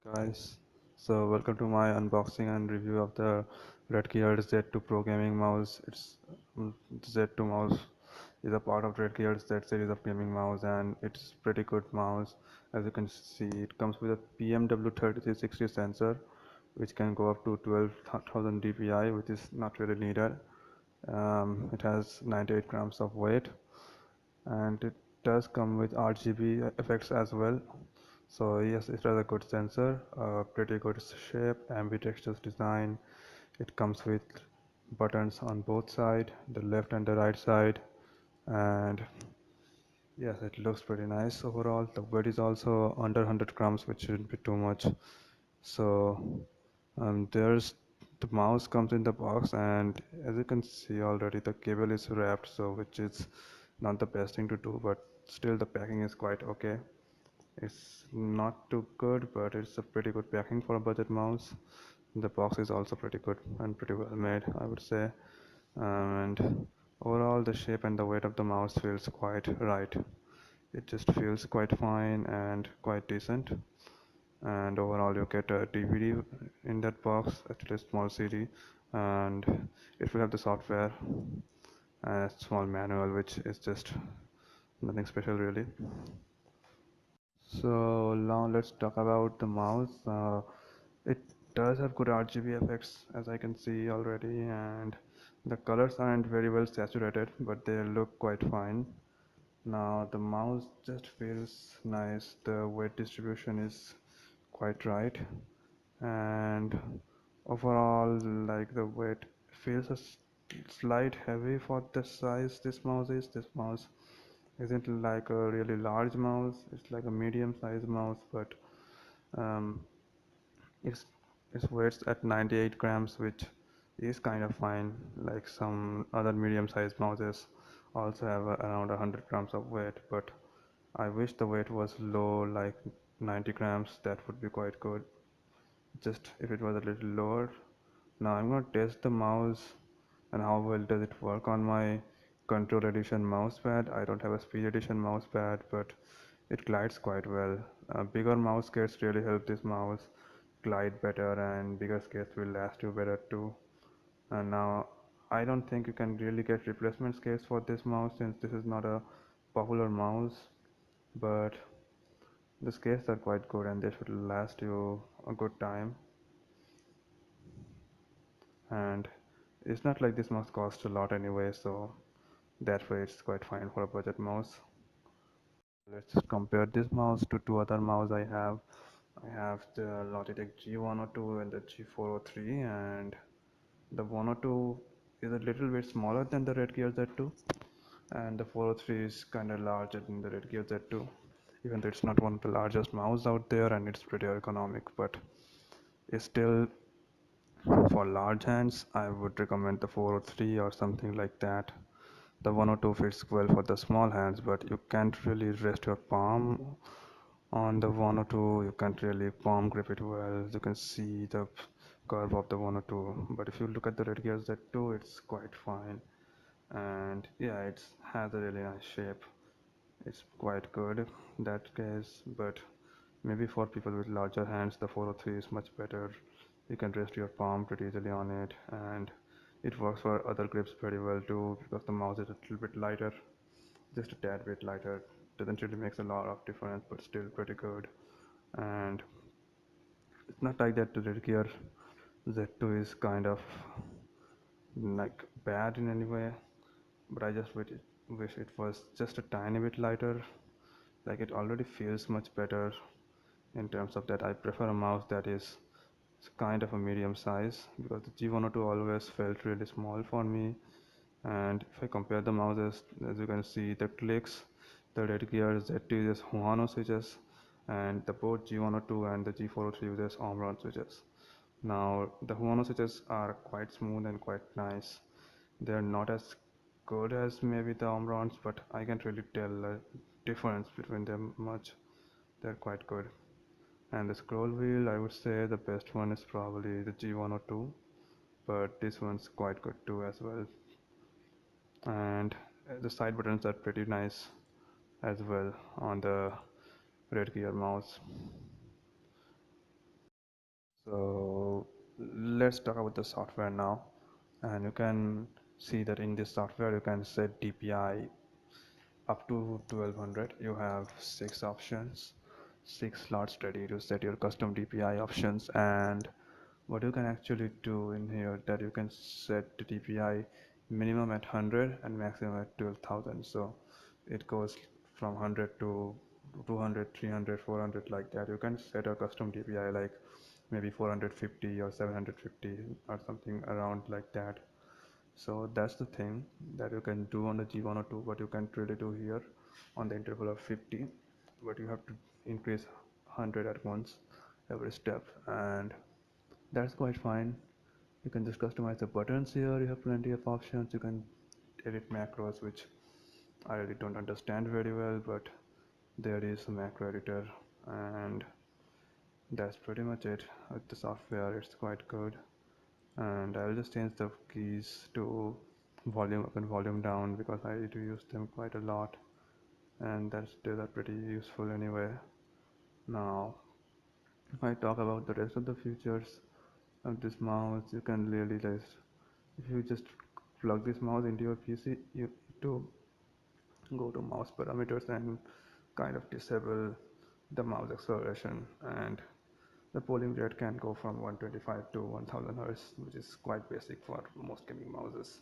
Guys, so welcome to my unboxing and review of the Redgear Z-2 Pro gaming mouse. Z-2 mouse is a part of Redgear Z series of gaming mouse, and it's pretty good mouse. As you can see, it comes with a PMW3360 sensor, which can go up to 12,000 dpi, which is not really needed. It has 98 grams of weight, and it does come with RGB effects as well. So yes, it has a good sensor, pretty good shape, ambidextrous design. It comes with buttons on both sides, the left and the right side, and yes, it looks pretty nice overall. The weight is also under 100 grams, which shouldn't be too much. So there's the mouse comes in the box, and as you can see already, the cable is wrapped, so which is not the best thing to do, but still the packing is quite okay. It's not too good, but it's a pretty good packing for a budget mouse. The box is also pretty good and pretty well made, I would say. And overall, the shape and the weight of the mouse feels quite right. It just feels quite fine and quite decent. And overall, you get a DVD in that box, actually a small CD, and it will have the software and a small manual, which is just nothing special really. So now let's talk about the mouse. It does have good RGB effects, as I can see already, and the colors aren't very well saturated, but they look quite fine. Now the mouse just feels nice. The weight distribution is quite right, and overall, like the weight feels slight heavy for the size this mouse is. This mouse isn't like a really large mouse, it's like a medium sized mouse, but um, it's it weighs at 98 grams, which is kind of fine. Like some other medium sized mouses also have around 100 grams of weight, but I wish the weight was low, like 90 grams. That would be quite good, just if it was a little lower. Now I'm going to test the mouse and how well does it work on my control edition mouse pad. I don't have a speed edition mouse pad, but it glides quite well. Bigger mouse kits really help this mouse glide better, and bigger skates will last you better too. And now I don't think you can really get replacement skates for this mouse, since this is not a popular mouse, but the skates are quite good and they should last you a good time. And it's not like this mouse costs a lot anyway, so that way it's quite fine for a budget mouse. Let's compare this mouse to two other mouse I have. I have the Logitech G102 and the G403, and the 102 is a little bit smaller than the Redgear Z2, and the 403 is kind of larger than the Redgear Z2. Even though it's not one of the largest mouse out there and it's pretty ergonomic, but it's still, for large hands, I would recommend the 403 or something like that. The 102 fits well for the small hands, but you can't really rest your palm on the 102. You can't really palm grip it well. You can see the curve of the 102. But if you look at the Redgear Z2, it's quite fine. And yeah, it has a really nice shape. It's quite good in that case, but maybe for people with larger hands, the 403 is much better. You can rest your palm pretty easily on it, and it works for other grips very well too, because the mouse is a little bit lighter, just a tad bit lighter. Doesn't really makes a lot of difference, but still pretty good. And it's not like that the Redgear Z2 is kind of like bad in any way, but I just wish it was just a tiny bit lighter. Like it already feels much better in terms of that. I prefer a mouse that is kind of a medium size, because the G102 always felt really small for me. And if I compare the mouses, as you can see, the clicks, the Redgear Z2 uses Huano switches, and the both G102 and the G403 uses Omron switches. Now the Huano switches are quite smooth and quite nice. They're not as good as maybe the Omrons, but I can't really tell a difference between them much. They're quite good. And the scroll wheel, I would say the best one is probably the G102, but this one's quite good too as well. And the side buttons are pretty nice as well on the Redgear mouse. So let's talk about the software now, and you can see that in this software you can set DPI up to 1200. You have 6 options, 6 slots ready to set your custom DPI options. And what you can actually do in here, that you can set the DPI minimum at 100 and maximum at 12,000. So it goes from 100 to 200, 300, 400, like that. You can set a custom DPI like maybe 450 or 750 or something around like that. So that's the thing that you can do on the G102, but you can't really do here on the interval of 50. But you have to increase 100 at once every step, and that's quite fine. You can just customize the buttons here. You have plenty of options. You can edit macros, which I really don't understand very well, but there is a macro editor, and that's pretty much it. With the software, it's quite good. And I'll just change the keys to volume up and volume down because I do use them quite a lot, and those are pretty useful anyway. Now, if I talk about the rest of the features of this mouse, you can really just, if you just plug this mouse into your PC, you need to go to mouse parameters and kind of disable the mouse acceleration, and the polling rate can go from 125 to 1000 Hz, which is quite basic for most gaming mouses.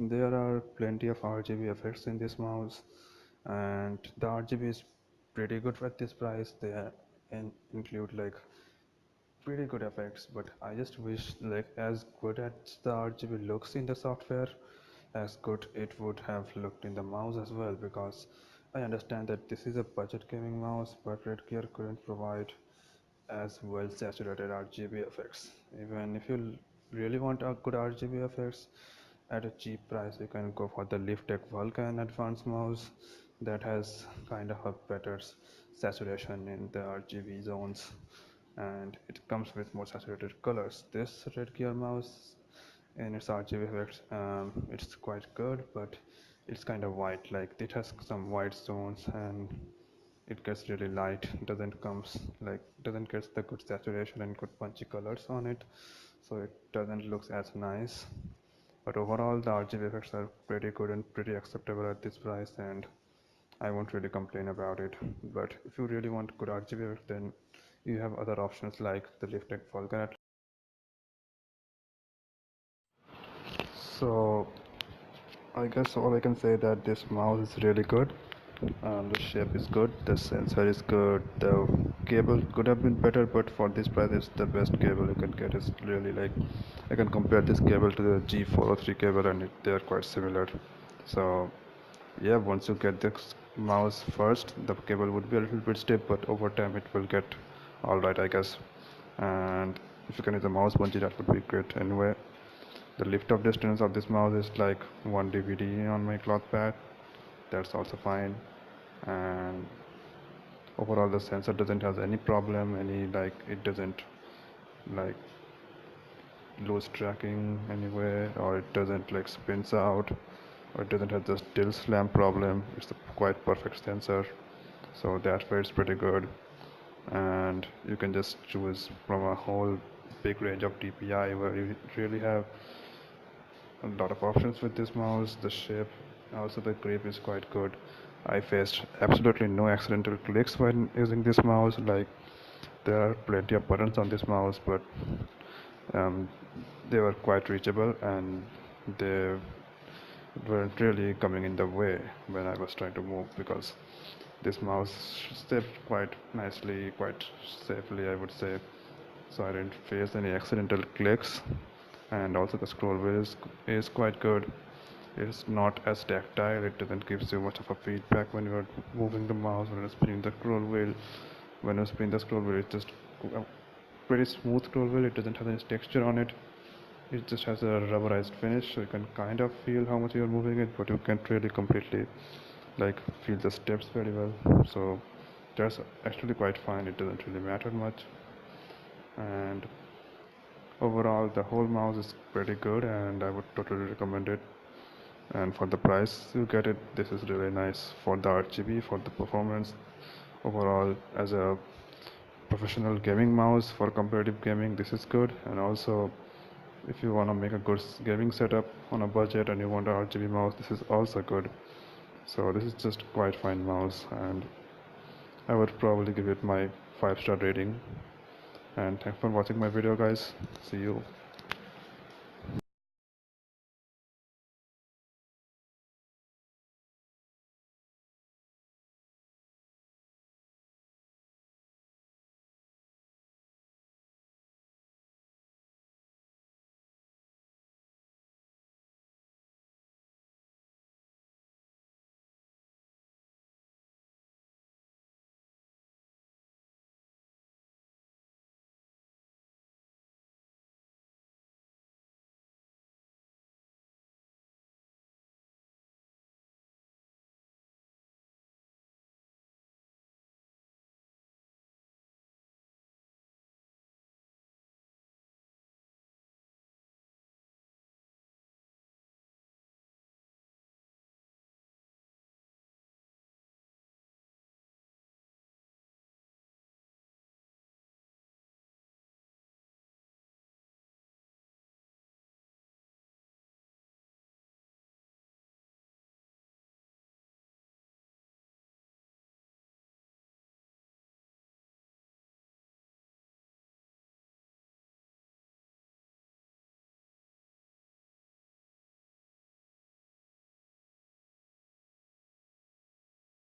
There are plenty of RGB effects in this mouse, and the RGB is pretty good at this price. Include like pretty good effects, but I just wish like as good as the RGB looks in the software, as good it would have looked in the mouse as well, because I understand that this is a budget gaming mouse, but Redgear couldn't provide as well saturated RGB effects. Even if you really want a good RGB effects at a cheap price, you can go for the Liftech Vulcan advanced mouse that has kind of a better saturation in the RGB zones, and it comes with more saturated colors. This Redgear mouse in its RGB effects, it's quite good, but it's kind of white, like it has some white zones, and it gets really light, doesn't get the good saturation and good punchy colors on it, so it doesn't look as nice. But overall the RGB effects are pretty good and pretty acceptable at this price, and I won't really complain about it. But if you really want good RGB effects, then you have other options like the Liftech Vulcan. So I guess all I can say that this mouse is really good. The shape is good, the sensor is good, the cable could have been better, but for this price, it's the best cable you can get. Is really like I can compare this cable to the G403 cable, and they are quite similar. So yeah, once you get this mouse first, the cable would be a little bit stiff, but over time it will get all right, I guess. And if you can use a mouse bungee, that would be great. Anyway, the lift off distance of this mouse is like 1 dvd on my cloth pad. That's also fine. And overall the sensor doesn't have any problem, any like it doesn't like lose tracking anywhere, or it doesn't like spins out, or it doesn't have this still slam problem. It's a quite perfect sensor, so that way it's pretty good. And you can just choose from a whole big range of DPI where you really have a lot of options with this mouse. The shape, also the grip is quite good. I faced absolutely no accidental clicks when using this mouse. Like there are plenty of buttons on this mouse, but um, they were quite reachable, and they weren't really coming in the way when I was trying to move, because this mouse stepped quite nicely, quite safely, I would say. So I didn't face any accidental clicks, and also the scroll wheel is quite good. It's not as tactile, it doesn't give you much of a feedback when you're moving the mouse, when you're spinning the scroll wheel. When you spin the scroll wheel, it's just a pretty smooth scroll wheel, it doesn't have any texture on it. It just has a rubberized finish, so you can kind of feel how much you're moving it, but you can't really completely like feel the steps very well. So that's actually quite fine, it doesn't really matter much. And overall the whole mouse is pretty good and I would totally recommend it. And for the price you get it, this is really nice for the RGB, for the performance. Overall, as a professional gaming mouse for competitive gaming, this is good. And also if you want to make a good gaming setup on a budget and you want a RGB mouse, this is also good. So this is just quite fine mouse, and I would probably give it my 5-star rating. And thanks for watching my video, guys. See you.